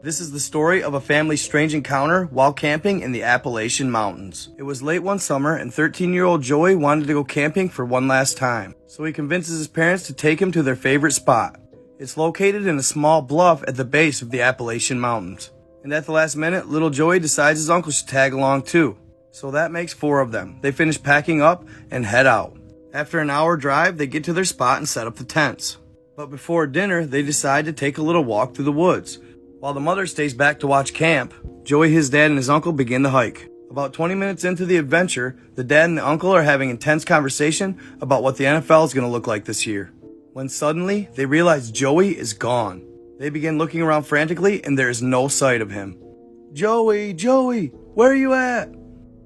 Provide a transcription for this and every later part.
This is the story of a family's strange encounter while camping in the Appalachian Mountains. It was late one summer and 13-year-old Joey wanted to go camping for one last time, so he convinces his parents to take him to their favorite spot. It's located in a small bluff at the base of the Appalachian Mountains. And at the last minute, little Joey decides his uncle should tag along too. So that makes 4 of them. They finish packing up and head out. After an hour drive, they get to their spot and set up the tents. But before dinner, they decide to take a little walk through the woods. While the mother stays back to watch camp, Joey, his dad, and his uncle begin the hike. About 20 minutes into the adventure, the dad and the uncle are having intense conversation about what the NFL is going to look like this year. When suddenly, they realize Joey is gone. They begin looking around frantically and there is no sight of him. Joey, where are you at?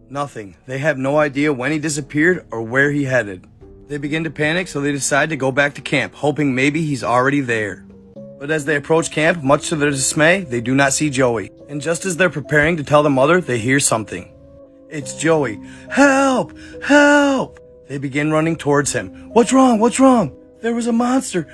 Nothing. They have no idea when he disappeared or where he headed. They begin to panic, so they decide to go back to camp, hoping maybe he's already there. But as they approach camp, much to their dismay, they do not see Joey. And just as they're preparing to tell the mother, they hear something. It's Joey. Help! Help! They begin running towards him. What's wrong? There was a monster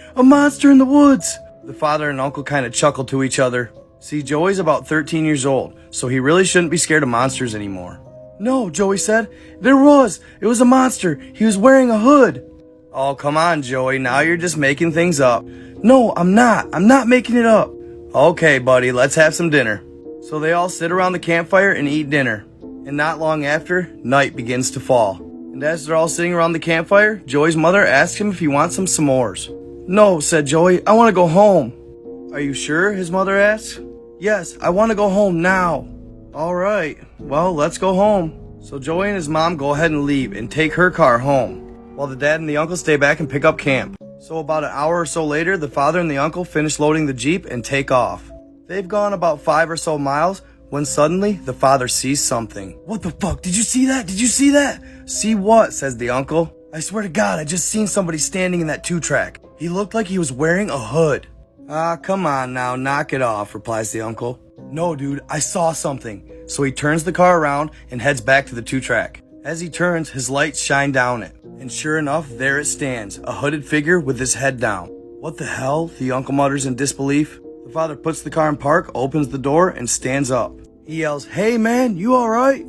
in the woods. The father and uncle kind of chuckle to each other. See, Joey's about 13 years old, so he really shouldn't be scared of monsters anymore. No, Joey said. It was a monster. He was wearing a hood. Oh, come on, Joey. Now you're just making things up. No, I'm not making it up. Okay, buddy, let's have some dinner. So they all sit around the campfire and eat dinner. And not long after, night begins to fall. And as they're all sitting around the campfire, Joey's mother asks him if he wants some s'mores. No, said Joey, I want to go home. Are you sure? His mother asks. Yes, I want to go home now. All right, well, let's go home. So Joey and his mom go ahead and leave and take her car home, while the dad and the uncle stay back and pick up camp. So about an hour or so later, the father and the uncle finish loading the Jeep and take off. They've gone about 5 or so miles when suddenly the father sees something. What the fuck? Did you see that? See what? Says the uncle. I swear to God, I just seen somebody standing in that 2-track. He looked like he was wearing a hood. Ah, come on now, knock it off, replies the uncle. No, dude, I saw something. So he turns the car around and heads back to the 2-track. As he turns, his lights shine down it. And sure enough, there it stands, a hooded figure with his head down. What the hell? The uncle mutters in disbelief. The father puts the car in park, opens the door, and stands up. He yells, Hey man, you alright?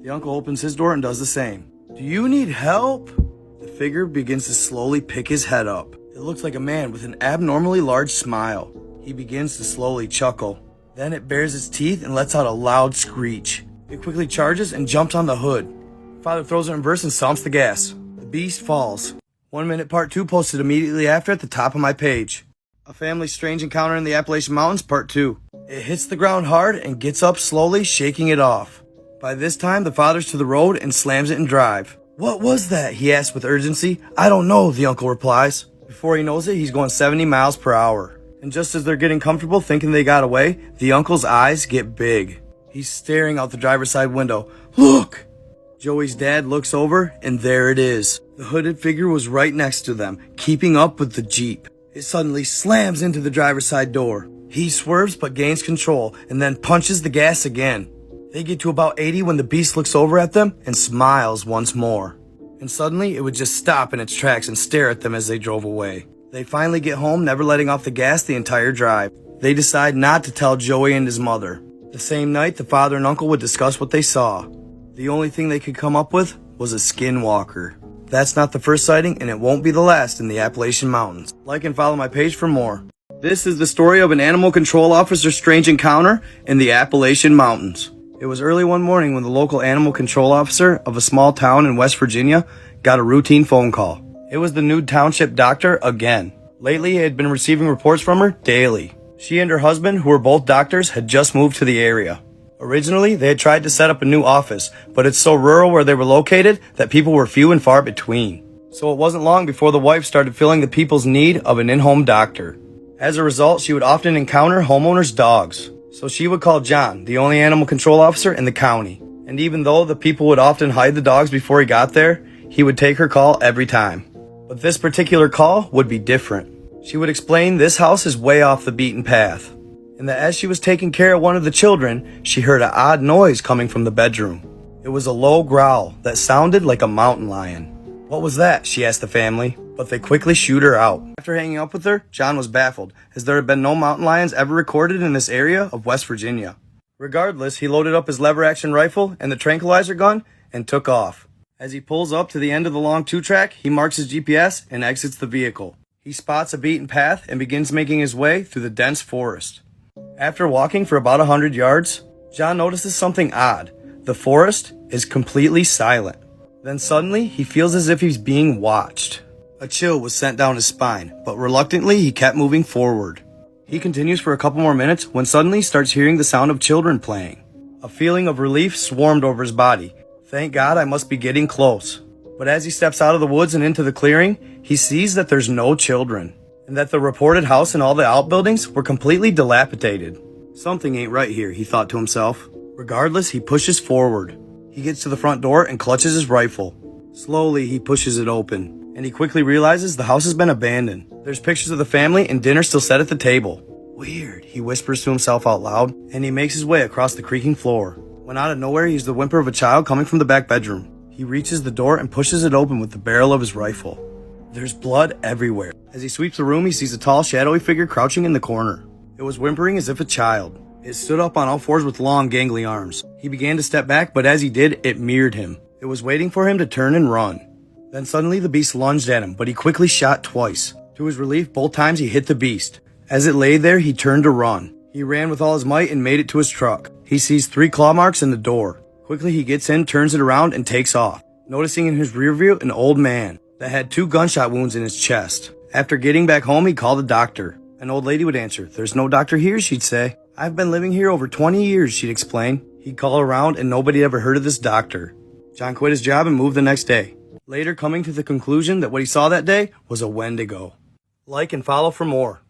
The uncle opens his door and does the same. Do you need help? The figure begins to slowly pick his head up. It looks like a man with an abnormally large smile. He begins to slowly chuckle. Then it bares its teeth and lets out a loud screech. It quickly charges and jumps on the hood. Father throws it in reverse and stomps the gas. The beast falls. 1 minute part 2 posted immediately after at the top of my page. A family's strange encounter in the Appalachian Mountains part 2. It hits the ground hard and gets up slowly, shaking it off. By this time, the father's to the road and slams it in drive. What was that? He asks with urgency. I don't know, the uncle replies. Before he knows it, he's going 70 miles per hour. And just as they're getting comfortable thinking they got away, the uncle's eyes get big. He's staring out the driver's side window. Look! Joey's dad looks over, and there it is. The hooded figure was right next to them, keeping up with the Jeep. It suddenly slams into the driver's side door. He swerves but gains control, and then punches the gas again. They get to about 80 when the beast looks over at them and smiles once more. And suddenly, it would just stop in its tracks and stare at them as they drove away. They finally get home, never letting off the gas the entire drive. They decide not to tell Joey and his mother. The same night, the father and uncle would discuss what they saw. The only thing they could come up with was a skinwalker. That's not the first sighting, and it won't be the last in the Appalachian Mountains. Like and follow my page for more. This is the story of an animal control officer's strange encounter in the Appalachian Mountains. It was early one morning when the local animal control officer of a small town in West Virginia got a routine phone call. It was the new township doctor again. Lately, he had been receiving reports from her daily. She and her husband, who were both doctors, had just moved to the area. Originally, they had tried to set up a new office, but it's so rural where they were located that people were few and far between. So it wasn't long before the wife started feeling the people's need of an in-home doctor. As a result, she would often encounter homeowners' dogs. So she would call John, the only animal control officer in the county. And even though the people would often hide the dogs before he got there, he would take her call every time. But this particular call would be different. She would explain this house is way off the beaten path, and that as she was taking care of one of the children, she heard an odd noise coming from the bedroom. It was a low growl that sounded like a mountain lion. What was that? She asked the family. but they quickly shoot her out. After hanging up with her, John was baffled, as there had been no mountain lions ever recorded in this area of West Virginia. Regardless, he loaded up his lever-action rifle and the tranquilizer gun and took off. As he pulls up to the end of the long two-track, he marks his GPS and exits the vehicle. He spots a beaten path and begins making his way through the dense forest. After walking for about 100 yards, John notices something odd. The forest is completely silent. Then suddenly, he feels as if he's being watched. A chill was sent down his spine, but reluctantly, he kept moving forward. He continues for a couple more minutes when suddenly he starts hearing the sound of children playing. A feeling of relief swarmed over his body. Thank God, I must be getting close. But as he steps out of the woods and into the clearing, he sees that there's no children, and that the reported house and all the outbuildings were completely dilapidated. Something ain't right here, he thought to himself. Regardless, he pushes forward. He gets to the front door and clutches his rifle. Slowly, he pushes it open, and he quickly realizes the house has been abandoned. There's pictures of the family and dinner still set at the table. Weird, he whispers to himself out loud, and he makes his way across the creaking floor. When out of nowhere, he hears the whimper of a child coming from the back bedroom. He reaches the door and pushes it open with the barrel of his rifle. There's blood everywhere. As he sweeps the room, he sees a tall, shadowy figure crouching in the corner. It was whimpering as if a child. It stood up on all fours with long, gangly arms. He began to step back, but as he did, it mirrored him. It was waiting for him to turn and run. Then suddenly the beast lunged at him, but he quickly shot twice. To his relief, both times he hit the beast. As it lay there, he turned to run. He ran with all his might and made it to his truck. He sees 3 claw marks in the door. Quickly he gets in, turns it around, and takes off, noticing in his rear view an old man that had 2 gunshot wounds in his chest. After getting back home, he called a doctor. An old lady would answer. "There's no doctor here," she'd say. "I've been living here over 20 years, she'd explain. He'd call around and nobody ever heard of this doctor. John quit his job and moved the next day, later coming to the conclusion that what he saw that day was a Wendigo. Like and follow for more.